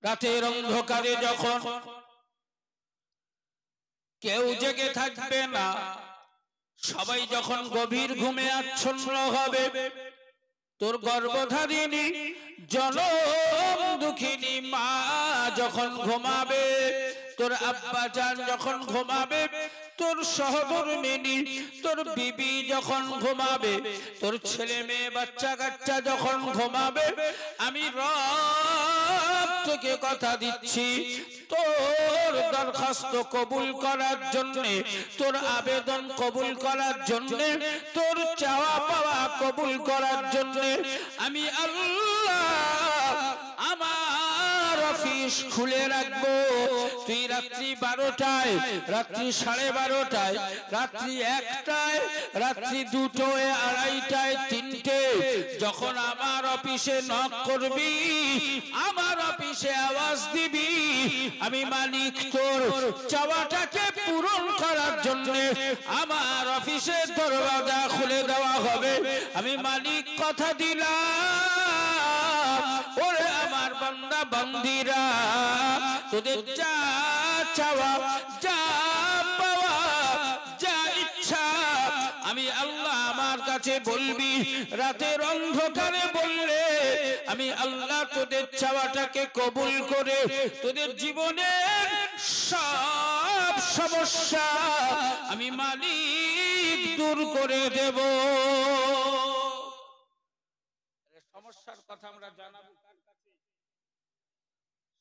রাতের অন্ধকারে যখন কেউ জেগে থাকবে না, সবাই যখন গভীর ঘুমে আচ্ছন্ন হবে, তোর গর্ভধারিণী জনম দুঃখিনী মা যখন ঘুমাবে, তোর আব্বা জান যখন ঘুমাবে, তোর সহধর্মিনী তোর বিবি যখন ঘুমাবে, তোর ছেলে মেয়ে বাচ্চা কাচ্চা যখন ঘুমাবে, আমি রব থেকে কথা দিচ্ছি, তোর দরখাস্ত কবুল করার জন্য, তোর আবেদন কবুল করার জন্য, তোর চাওয়া পাওয়া কবুল করার জন্য আমি আল্লাহ আমার অফিস খুলে রাখবো। তুই রাত্রি 12টায়, রাত্রি 12:30টায়, রাত্রি 1টায়, রাত্রি 2টোয়, 2:30টায়, 3টে যখন আমার অফিসে নক করবি, আমার অফিসে আওয়াজ দিবি, আমি মালিক তোর চাওয়াটাকে পূরণ করার জন্য আমার অফিসের দরওয়াজা খুলে দেওয়া হবে। আমি মালিক কথা দিলাম, ওরে আমার বান্দা বান্দিরা, তোদের যা চাওয়া, যা পাওয়া, যা ইচ্ছা আমি আল্লাহ আমার কাছে বলবি। রাতের অন্ধকারে বললে আমি আল্লাহ তোদের চাওয়াটাকে কবুল করে তোদের জীবনের সব সমস্যা আমি মালিক দূর করে দেব। সমস্যার কথা আমরা জানাবো কার কাছে?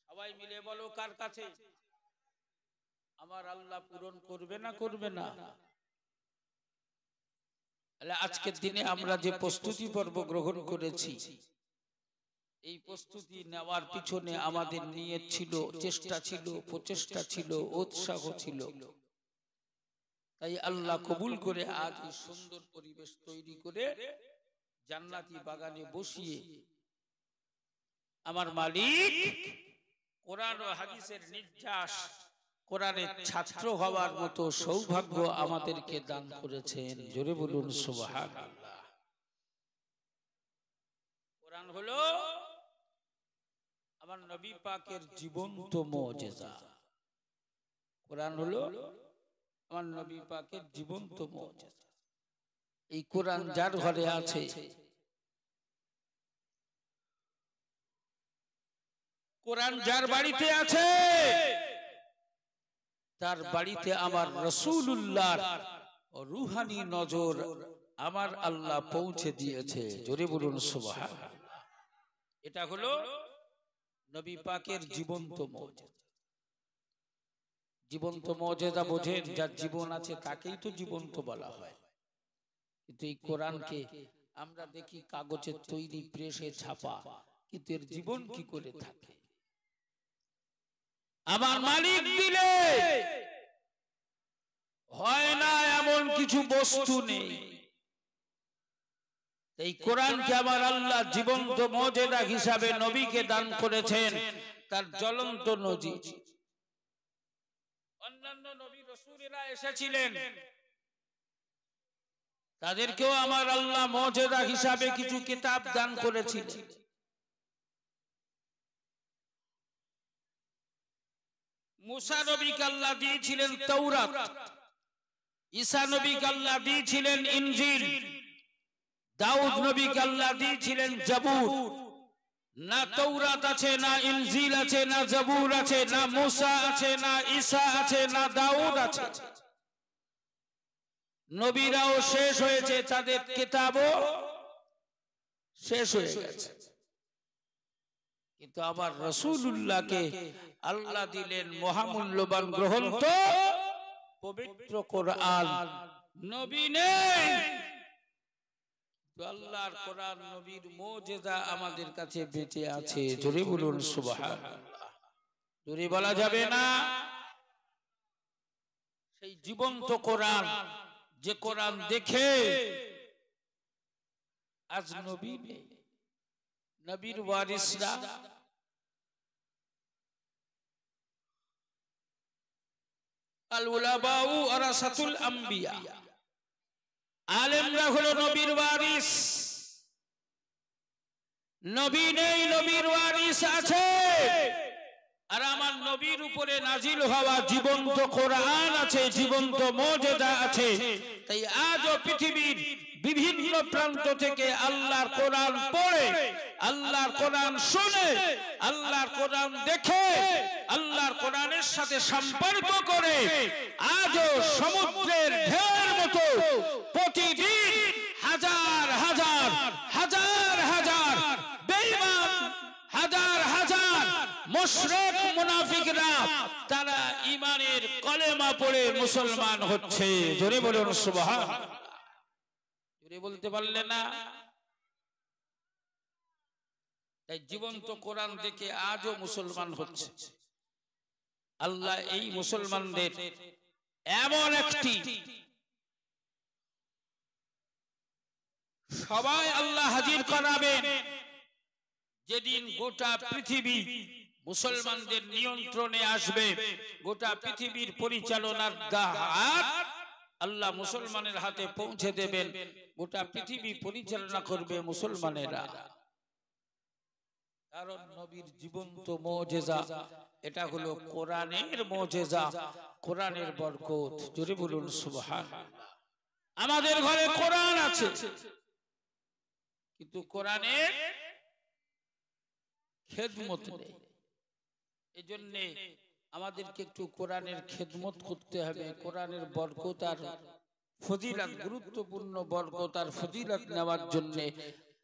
সবাই মিলে বলো কার কাছে? আমার আল্লাহ পূরণ করবে না করবে না? আজকের দিনে আমরা যে প্রস্তুতি পর্ব গ্রহণ করেছি, এই প্রস্তুতি নেওয়ার পিছনে আমাদের নিয়ত ছিল, চেষ্টা ছিল, প্রচেষ্টা ছিল, উৎসাহ ছিল। তাই আল্লাহ কবুল করে আজ এই সুন্দর পরিবেশ তৈরি করে জান্নাতি বাগানে বসিয়ে আমার মালিক কোরআন ও হাদিসের নির্যাস, কোরআনের ছাত্র হওয়ার মতো সৌভাগ্য আমাদেরকে দান করেছেন। জোরে বলুন সুবহানাল্লাহ। কোরআন হলো আমার নবী পাকের জীবন্ত মুজিজা। কোরআন হলো আমার নবী পাকের জীবন্ত মুজিজা। এই কোরআন যার ঘরে আছে, কোরআন যার বাড়িতে আছে, তার বাড়িতে আমার রাসূলুল্লাহর রূহানি নজর আমার আল্লাহ পৌঁছে দিয়েছে। জোরে বলুন সুবহানাল্লাহ। এটা হলো নবী পাকের জীবন্ত মুজিজা। জীবন্ত মুজিজা বোঝেন, যার জীবন আছে তাকেই তো জীবন্ত বলা হয়। কিন্তু এই কোরআনকে আমরা দেখি কাগজের তৈরি, প্রেসে ছাপা, কিন্তু এর জীবন কি করে থাকে? আমার মালিক দিলে হয় না এমন কিছু বস্তু নেই। এই কোরআনকে আমার আল্লাহ জীবন্ত মুজিজা হিসাবে নবীকে দান করেছেন, তার জ্বলন্ত নজির। অন্যান্য নবী রাসূলেরা এসেছিলেন, তাদেরকেও আমার আল্লাহ মুজিজা হিসাবে কিছু কিতাব দান করেছিলেন। মুসা নবীকে আল্লাহ দিয়েছিলেন তাওরাত, ঈসা নবীকে আল্লাহ দিয়েছিলেন ইনজিল, দাউদ নবীকে আল্লাহ দিয়েছিলেন জাবুর। না তাওরাত আছে, না ইনজিল আছে, না জাবুর আছে, না মুসা আছে, না ঈসা আছে, না দাউদ আছে। নবীরাও শেষ হয়েছে, তাদের কিতাবও শেষ হয়ে গেছে, কিন্তু আবার রাসূলুল্লাহকে আল্লাহ দিলেন মহামূল্যবান গ্রন্থ পবিত্র কোরআন। নবী নেই, আল্লাহর কোরআন নবীর মুজিজা আমাদের কাছে বেঁচে আছে। জোরে বলুন সুবহানাল্লাহ। জোরে বলা যাবে না? সেই জীবন্ত কোরআন, যে কোরআন দেখে আজ নবী নেই, নবীর ওয়ারিসরা আল উলামাউ ওয়ারাসাতুল আম্বিয়া, আলেমরা হলো নবীর ওয়ারিস। নবী নেই, নবীর ওয়ারিস আছে। নবীর উপরে নাজিল হওয়া জীবন্ত কোরআন আছে, জীবন্ত মুজিজা আছে। তাই আজও পৃথিবীর বিভিন্ন প্রান্ত থেকে আল্লাহর কোরআন পড়ে, আল্লাহর কোরআন শুনে, আল্লাহর কোরআন দেখে, আল্লাহর কোরআনের সাথে সম্পর্ক করে আজও সমুদ্রের ঢেউয়ের মতো প্রতিদিন হাজার হাজার হাজার হাজার বেঈমান, হাজার হাজার মুশরিক মুনাফিকরা তারা ঈমানের কলেমা পড়ে মুসলমান হচ্ছে। জোরে বলুন সুবহানাল্লাহ। জোরে বলতে পারলে না? তাই জীবন্ত কোরআন দেখে আজও মুসলমান হচ্ছে। আল্লাহ এই মুসলমানদের এমন একটি সবাই আল্লাহ হাজির করাবেন যেদিন গোটা পৃথিবী মুসলমানদের নিয়ন্ত্রণে আসবে। গোটা পৃথিবীর পরিচালনার হাত আল্লাহ মুসলমানের হাতে পৌঁছে দেবেন। গোটা পৃথিবী পরিচালনা করবে মুসলমানেরা। কারণ নবীর জীবন্ত মুজিজা, এটা হলো কোরআনের মুজিজা, কোরআনের বরকত। জোরে বলুন সুবহানাল্লাহ। আমাদের ঘরে কোরআন আছে, কিন্তু কোরআনের খেদমত নেই। এজন্য আমাদেরকে একটু কোরআনের খেদমত করতে হবে। কোরআনের বরকত আর ফজিলত, গুরুত্বপূর্ণ বরকত আর ফজিলত নেওয়ার জন্য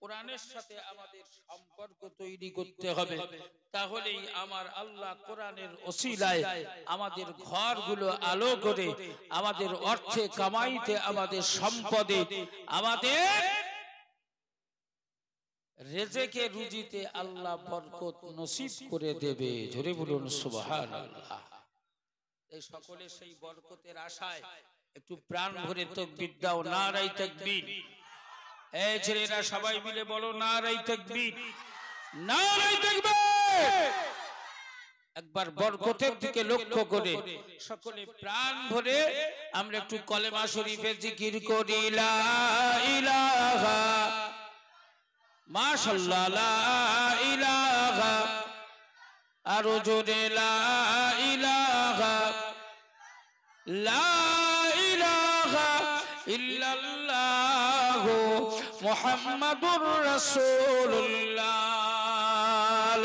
কোরআনের সাথে আমাদের সম্পর্ক তৈরি করতে হবে। তাহলেই আমার আল্লাহ কোরআনের ওসিলায় আমাদের ঘরগুলো আলো করে, আমাদের অর্থে কামাইতে, আমাদের সম্পদে, আমাদের রেজেকে রুজিতে আল্লাহ বরকত নসিব করে দেবে। জোরে বলুন সুবহানাল্লাহ। এই সকলে সেই বরকতের আশায় একটু প্রাণ ভরে তাকবীর দাও। নারায়ে তাকবীর। এই ছেলেরা সবাই মিলে বলো নারায়ে তাকবীর, নারায়ে তাকবীর। একবার বরকতের দিকে লক্ষ্য করে সকলে প্রাণ ভরে আমরা একটু কলেমা শরীফে জিকির করি। লা ইলাহা মাশাআল্লাহ, লা ইলাহা, আরো জোরে লা ইলাহা, লা ইলাহা ইল্লাল্লাহ মুহাম্মাদুর রাসূলুল্লাহ,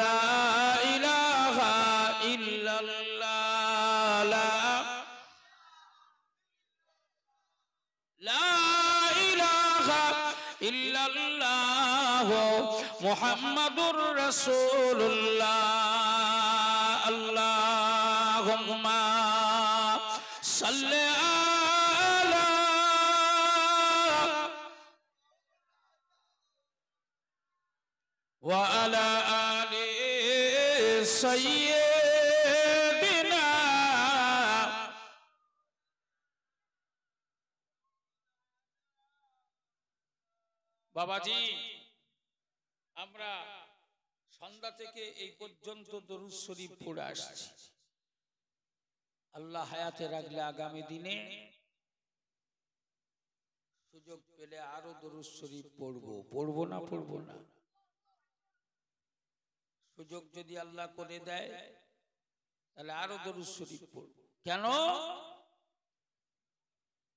লা ইলাহা ইল্লাল্লাহ, লা ইলাহা ইল্লাল্লাহ মুহাম্মাদুর রাসূলুল্লাহ। আল্লাহুম্মা সাল্লি আলা ওয়া আলা আলি সাইয়্যিদিনা। বাবাজি, আমরা সন্ধ্যা থেকে এই পর্যন্ত দরুদ শরীফ পড়ে আসছি। আল্লাহ হায়াতে রাখলে আগামী দিনে সুযোগ পেলে আরো দরুদ শরীফ পড়বো। পড়বো না? পড়বো না? সুযোগ যদি আল্লাহ করে দেয় তাহলে আরো দরুদ শরীফ পড়বো। কেন?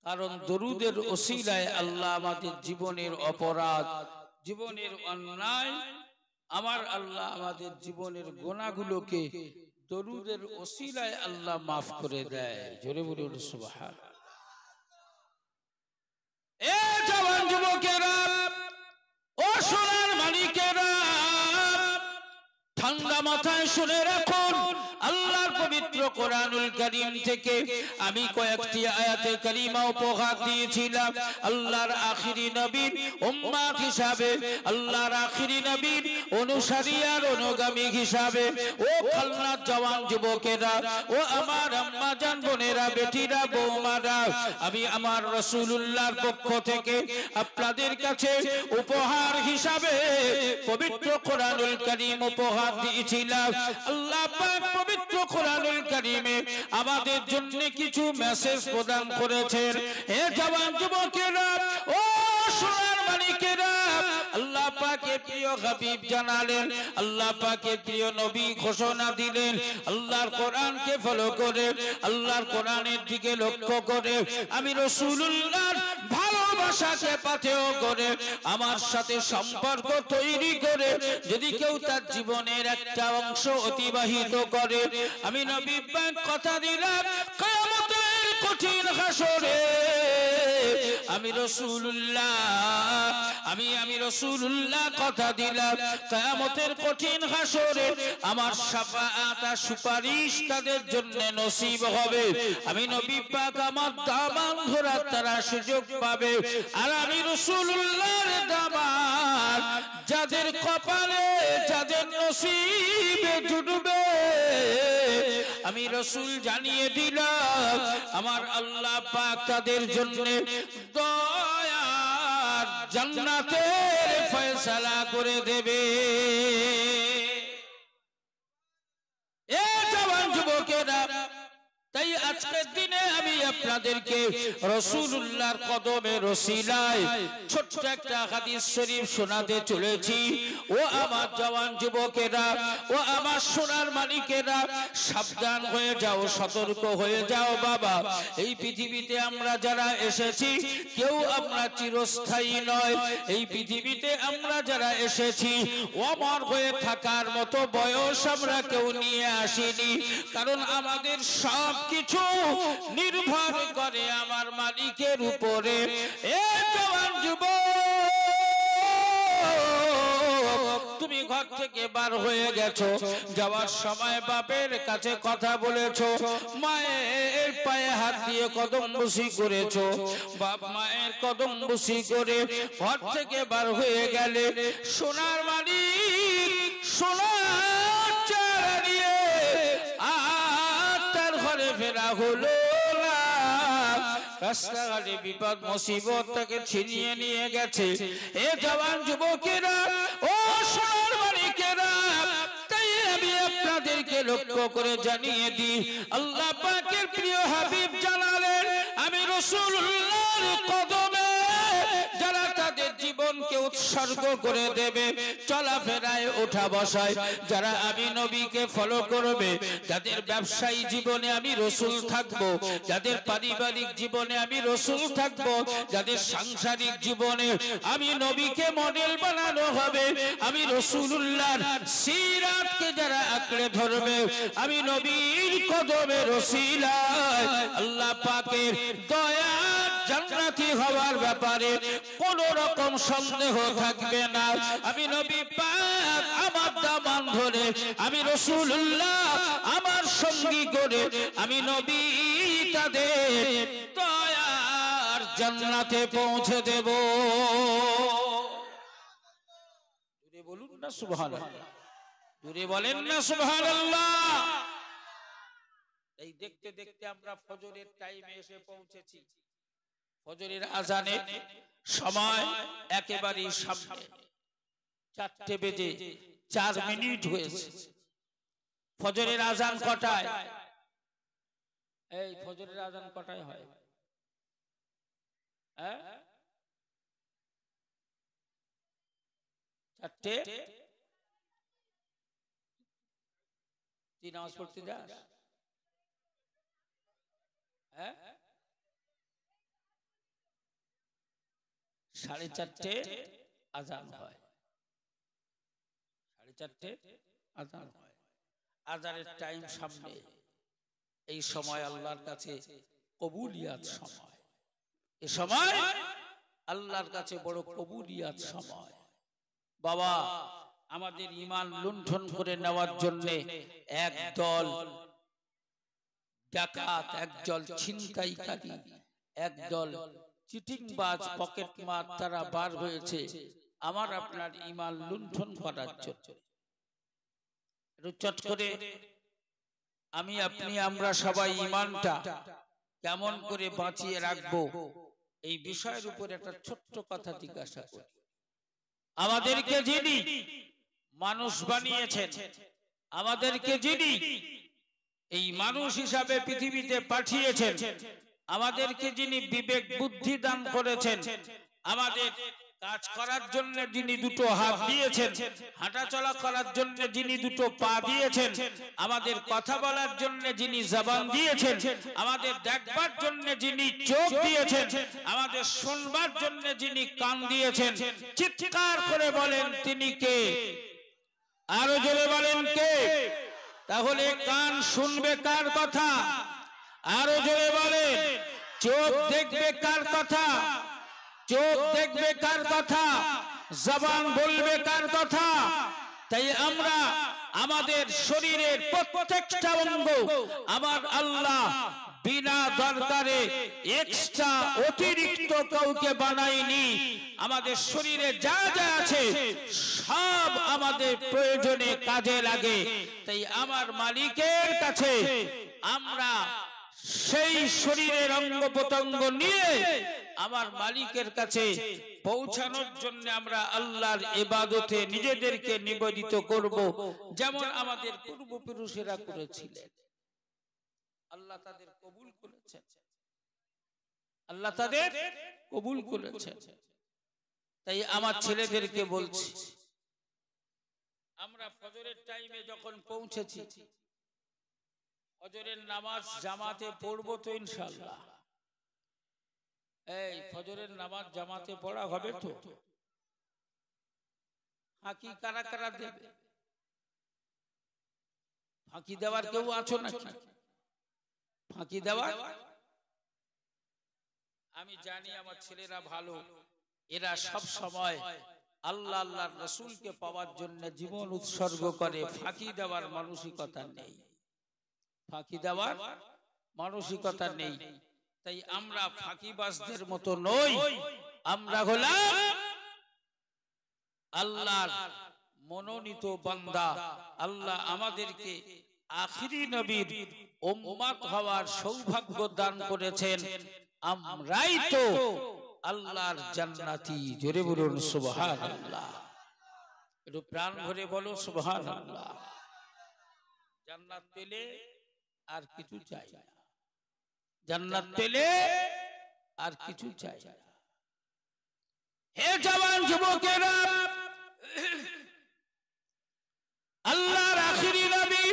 কারণ দরুদের ওসিলায় আল্লাহ আমাদের জীবনের অপরাধ, জীবনের অন্যায়, আমার আল্লাহ আমাদের জীবনের গুনাহগুলোকে দরুদের ওসিলায় আল্লাহ মাফ করে দেয়। জোরে বলুন সুবহানাল্লাহ। এ জওয়ান যুবকেরা, ও সোনার মালিকেরা, ঠান্ডা মাথায় শুনে রাখুন। আল্লাহর পবিত্র কোরআনুল কারীম থেকে আমি কয়েকটি আয়াতে কারিমা উপহার দিয়েছিলাম। আল্লাহর আখিরি নবীর উম্মত হিসাবে, আল্লাহর আখিরি নবীর অনুসারী আর অনুগামী হিসাবে ও খালনার জওয়ান যুবকেরা, ও আমার আম্মা জান বোনেরা, বেটিরা, বৌমারা, আমি আমার রাসূলুল্লাহর পক্ষ থেকে আপনাদের কাছে উপহার হিসাবে পবিত্র কোরআনুল কারীম উপহার দিয়েছিলাম। আল্লাহ পাক পবিত্র কোরআনুল কারীমে আমাদের জন্য কিছু মেসেজ প্রদান করেছেন। হে জওয়ান যুবকেরা, ও সোনার মালিকেরা আল্লাহ পাকের প্রিয় হাবিব জানালেন, আল্লাহ পাকের প্রিয় নবী ঘোষণা দিলেন, আল্লাহর কোরআনকে ফলো করে, আল্লাহর কোরআনের দিকে লক্ষ্য করে, আমি রাসূলুল্লাহর ভালোবাসাকে পাথেয় করে, আমার সাথে সম্পর্ক তৈরি করে যদি কেউ তার জীবনের একটা অংশ অতিবাহিত করে, আমি নবী পাক কথা দিলাম কিয়ামতের কঠিন হাসরে আমি রাসূলুল্লাহ কথা দিলাম কিয়ামতের কঠিন হাসরে আমার শাফাআত আর সুপারিশ তাদের জন্য নসিব হবে। আমি নবী পাক আমার দামান ধরার তারা সুযোগ পাবে। আর আমি রাসূলুল্লাহর দামান যাদের কপালে যাদের নসিবে জুটবে আমি রাসূল জানিয়ে দিলাম আমার আল্লাহ পাক তাদের জন্য দয়ার জান্নাতের ফয়সালা করে দেবে। এ জওয়ান যুবকেরা, তাই আজকের দিনে আমি আপনাদেরকে রাসূলুল্লাহর কদমে রসিলায় ছোট্ট একটা হাদিস শরীফ শোনাতে চলেছি। ও আমার জওয়ান যুবকেরা, ও আমার সোনার মালিকেরা, সাবধান হয়ে যাও, সতর্ক হয়ে যাও বাবা। এই পৃথিবীতে আমরা যারা এসেছি কেউ আমরা চিরস্থায়ী নয়। এই পৃথিবীতে আমরা যারা এসেছি অমর হয়ে থাকার মতো বয়স আমরা কেউ নিয়ে আসিনি, কারণ আমাদের সব কিছু নির্ভর করে আমার মালিকের উপরে। এ জওয়ান যুবক, তুমি ঘর থেকে বার হয়ে গেছো, যাওয়ার সময় বাপের কাছে কথা বলেছো, মায়ের পায়ে হাত দিয়ে কদম বুসি করেছো, বাপ মায়ের কদম বুসি করে ঘর থেকে বার হয়ে গেলে সোনার মালিক সোনার চারা নিয়ে ফেরা হলো না। রাস্তাঘাটে বিপদ মুসিবত তাকে ছিনিয়ে নিয়ে গেছে। এ জওয়ান যুবকেরা, ও সোনার মালিকেরা, তাই আমি আপনাদেরকে লক্ষ্য করে জানিয়ে দিই, আল্লাহ পাকের প্রিয় হাবিব জানালেন আমি রাসূলুল্লাহর কদমে যারা তাদের জীবনকে উৎসর্গ করে দেবে, চলাফেরায় ওঠা বসায় যারা আমি নবীকে ফলো করবে, যাদের ব্যবসায়ী জীবনে আমি রাসূল থাকবো, যাদের পারিবারিক জীবনে আমি রাসূল থাকবো, যাদের সাংসারিক জীবনে আমি নবীকে মডেল বানানো হবে, আমি রাসূলুল্লাহর সিরাতকে যারা আঁকড়ে ধরবে, আমি নবীর কদমে রসিলায় আল্লাহ পাকের দয়া জান্নাতি হওয়ার ব্যাপারে কোন রকম সন্দেহ থাকবে না। আমি নবী পাক আমার দামান ধরে, আমি রাসূলুল্লাহ আমার সঙ্গী করে, আমি নবী তাদের দয়ার জান্নাতে পৌঁছে দেব। জোরে বলুন না সুবহানাল্লাহ, জোরে বলেন না সুবহানাল্লাহ। এই দেখতে দেখতে আমরা ফজরের টাইমে এসে পৌঁছেছি। ফজরের আজানে সময় একেবারে সামনে, 4:04 হয়েছে। ফজরের আজান কটায়? এই ফজরের আজান কটায় হয়? 4:00। তুই নামাজ পড়তে যাস? 4:30 আজান হয়, 4:30 আজান হয়। আজানের টাইম সামনে, এই সময় আল্লাহর কাছে কবুলিয়াত সময়, এই সময় আল্লাহর কাছে বড় কবুলিয়াত সময়। বাবা, আমাদের ঈমান লুণ্ঠন করে নেওয়ার জন্য একদল ডাকাত, একদল ছিনতাইকারী, একদল চিটিংবাজ পকেটমার তারা বার হয়েছে আমার আপনার ঈমান লুণ্ঠন করার জন্য। চট করে আমি আপনি আমরা সবাই ঈমানটা কেমন করে বাঁচিয়ে রাখবো এই বিষয়ের উপর একটা ছোট্ট কথা জিজ্ঞাসা করি। আমাদেরকে যিনি মানুষ বানিয়েছেন, আমাদেরকে যিনি এই মানুষ হিসাবে পৃথিবীতে পাঠিয়েছেন, আমাদেরকে যিনি বিবেক বুদ্ধি দান করেছেন, আমাদের কাজ করার জন্য যিনি দুটো হাত দিয়েছেন, হাঁটাচলা করার জন্য যিনি দুটো পা দিয়েছেন, আমাদের কথা বলার জন্য যিনি জবান দিয়েছেন, আমাদের দেখবার জন্য যিনি চোখ দিয়েছেন, আমাদের শুনবার জন্য যিনি কান দিয়েছেন, চিৎকার করে বলেন তিনি কে? আরো জোরে বলেন কে? তাহলে কান শুনবে কার কথা? আরো জোরে বলেন। চোখ দেখবে কার কথা? চোখ দেখবে কার কথা? জবান বলবে কার কথা? তাই আমরা আমাদের শরীরের প্রত্যেকটা অঙ্গ আমার আল্লাহ বিনা দরকারে এক্সট্রা অতিরিক্ত কাউকে বানায়নি। আমাদের শরীরে যা যা আছে সব আমাদের প্রয়োজনে কাজে লাগে। তাই আমার মালিকের কাছে আমরা সেই শরীরের অঙ্গ প্রত্যঙ্গ নিয়ে আমার মালিকের কাছে পৌঁছানোর জন্য আমরা আল্লাহর ইবাদতে নিজেদেরকে নিবেদিত করব, যেমন আমাদের পূর্বপুরুষেরা করেছিলেন। আল্লাহ তাদের কবুল করেছেন, আল্লাহ তাদের কবুল করেছেন। তাই আমার ছেলেদেরকে বলছি, আমরা ফজরের টাইমে যখন পৌঁছেছি, ফজরের নামাজ জামাতে পড়বো তো ইনশাআল্লাহ। এই ফজরের নামাজ জামাতে পড়া হবে তো? ফাঁকি কারা কারা দেবে? ফাঁকি দেওয়ার কেউ আছো নাকি? ফাঁকি দেওয়ার? আমি জানি আমার ছেলেরা ভালো, এরা সব সময় আল্লাহ আল্লাহর রাসূলকে পাওয়ার জন্য জীবন উৎসর্গ করে। ফাঁকি দেওয়ার মানসিকতা নেই, ফাঁকি দেওয়ার মানসিকতা নেই। তাই আমরা ফাঁকিবাজদের মতো নই, আমরা হলাম আল্লাহর মনোনীত বান্দা। আল্লাহ আমাদেরকে আখিরি নবীর উম্মত হওয়ার সৌভাগ্য দান করেছেন। আমরাই তো আল্লাহর জান্নাতি। জোরে বলুন সুবহানাল্লাহ। একটু প্রাণ ভরে বলো সুবহানাল্লাহ। জান্নাত পেলে আর কিছু চাই না, জান্নাত পেলে আর কিছু চাই না। হে জওয়ান যুবকেরা, আল্লাহর আখিরি নবী,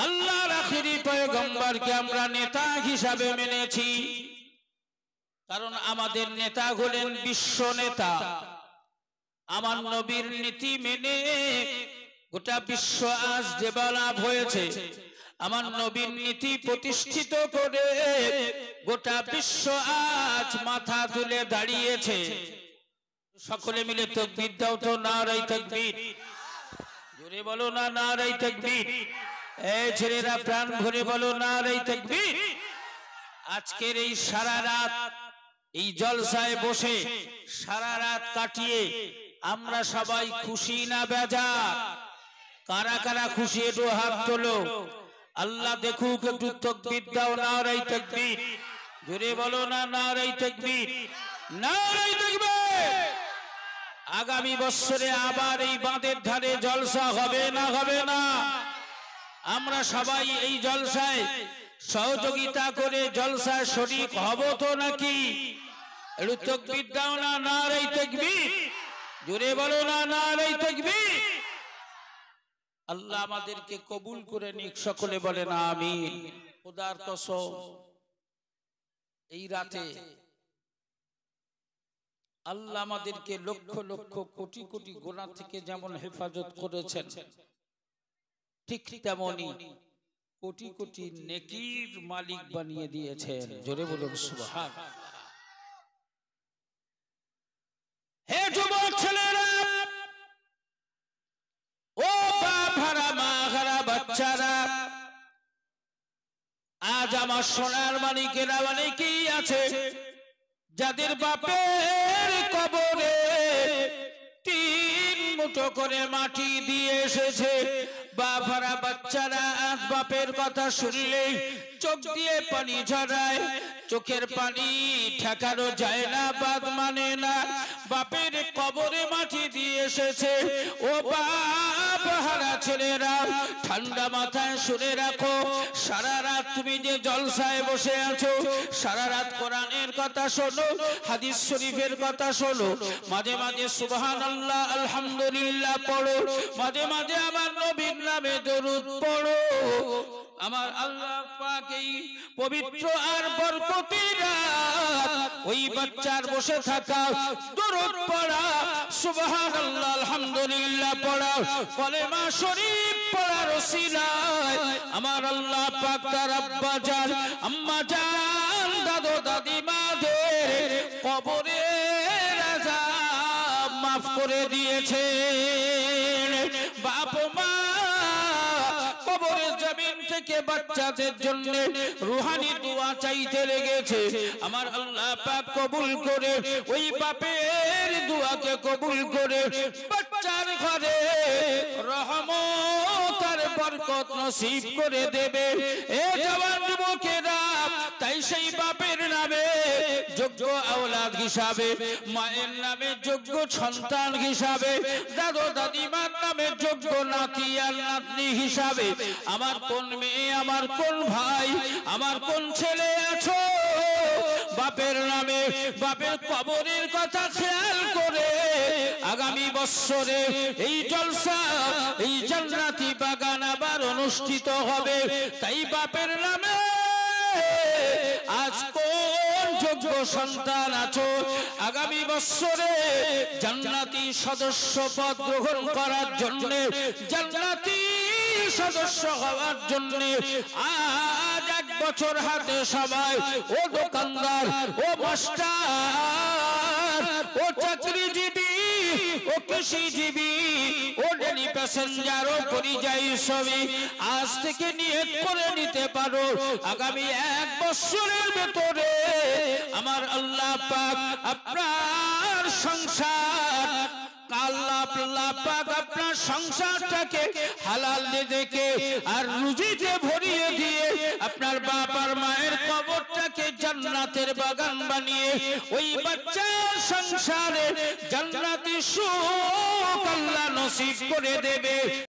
আল্লাহর আখিরি পয়গম্বরকে আমরা নেতা হিসাবে মেনেছি, কারণ আমাদের নেতা হলেন বিশ্ব নেতা। আমার নবীর নীতি মেনে গোটা বিশ্ব আজ ডেভেলপ হয়েছে। আমার নবীর নীতি প্রতিষ্ঠিত করে গোটা বিশ্ব আজ মাথা তুলে দাঁড়িয়েছে। সকলে মিলে তাকবীর দাও তো, নারে তাকবীর। জোরে বলো না, নারে তাকবীর। এই ছেলেরা প্রাণ ভরে বলো নারে তাকবীর। আজকের এই সারা রাত এই জলসায় বসে সারা রাত কাটিয়ে আমরা সবাই খুশি না বেজার? কারা কারা খুশি একটু হাত তোলো। আল্লাহ দেখুক, একটু তাকবীর দাও, নারে তাকবীর। জোরে বলো না, নারে তাকবীর, নারে তাকবীর। আগামী বছরে আবার এই বাঁধের ধারে জলসা হবে না হবে না? আমরা সবাই এই জলসায় সহযোগিতা করে জলসায় শরীক হব তো নাকি? একটু তাকবীর দাও না, নারে তাকবীর। জোরে বলো না, নারে তাকবীর। আল্লাহ আমাদেরকে কবুল করে নিক, সকলে বলেন আমিন। খোদার কসম, এই রাতে আল্লাহ আমাদেরকে লক্ষ লক্ষ কোটি কোটি গুনাহ থেকে যেমন হেফাজত করেছেন, ঠিক তেমনি কোটি কোটি নেকির মালিক বানিয়ে দিয়েছেন। জোরে বলুন সুবহানাল্লাহ। হে যুবক ছেলেরা, ও বাবারা, মাহারা, বাচ্চারা, আজ আমার সোনার মানিকেরা অনেকেই আছে যাদের বাপের কবরে 3 মুঠো করে মাটি দিয়ে এসেছে, বাবারা বাচ্চারা আজ বাপের কথা শুনলেই চোখ দিয়ে পানি ঝরায়, চোখের পানি ঠেকানো যায় না, বাদ মানে না। বাপের কবরে মাটি দিয়ে এসেছে। ও বাপ হারা ছেলেরা, ঠান্ডা মাথায় শুনে রাখো, সারা রাত তুমি যে জলসায় বসে আছো, সারা রাত কোরআনের কথা শোনো, হাদিস শরীফের কথা শোনো, মাঝে মাঝে সুবহানাল্লাহ আলহামদুলিল্লাহ পড়ো, মাঝে মাঝে আমার নবীর নামে দরুদ পড়ো। আমার আল্লাহ পাক এই পবিত্র আর বরকতি রাত ওই বাচ্চার বসে থাকা, দরুদ পড়া, সুবহানাল্লাহ আলহামদুলিল্লাহ পড়া, কলেমা শরীফ পড়ার ওসিলায় আমার আল্লাহ পাক তার আব্বা জান, আম্মা জান, দাদু দাদিমাদের কবরের আযাব মাফ করে দিয়েছে। বাপ মা কবরের জমিন থেকে বাচ্চাদের জন্য রুহানি দোয়া চাইতে লেগেছে। আমার আল্লাহ পাক কবুল করে ওই বাপের দোয়াকে কবুল করে বাচ্চার ঘরে রহমত আর বরকত নসিব করে দেবে। এ জওয়ান যুবকেরা, তাই সেই বাপের নামে যোগ্য আওলাদ হিসাবে, মায়ের নামে যোগ্য সন্তান হিসাবে, দাদু দাদিমার নামে যোগ্য নাতি আর নাতনি হিসাবে আমার কোন মেয়ে, আমার কোন ভাই, আমার কোন ছেলে আছো, বাপের নামে বাপের কবরের কথা খেয়াল করে আগামী বছরে এই জলসা, এই জান্নাতি বাগান আবার অনুষ্ঠিত হবে। তাই বাপের নামে আজ কোন যোগ্য সন্তান আছো, আগামী বছরে জান্নাতি সদস্য পদ গ্রহণ করার জন্য, জান্নাতি সদস্য হওয়ার জন্য আজ 1 বছর হাতে সবাই, ও দোকানদার, ও মাস্টার, ও চাকরিজীবী, ও কৃষিজীবী, ও ডেলি প্যাসেঞ্জার, ও পরিযায়ী শ্রমিক, আজ থেকে নিয়ত করে নিতে পারো আগামী 1 বছরের ভেতরে আমার আল্লাহ পাক আপনার সংসার, আল্লাহ পাক আপনার সংসারটাকে হালাল রিজিকে আর রুজিতে ভরিয়ে দিয়ে আপনার বাপ আর মায়ের কবরটাকে জান্নাতের বাগান বানিয়ে ওই বাচ্চার সংসারে জান্নাতি সুখ আল্লাহ নসিব করে দেবে।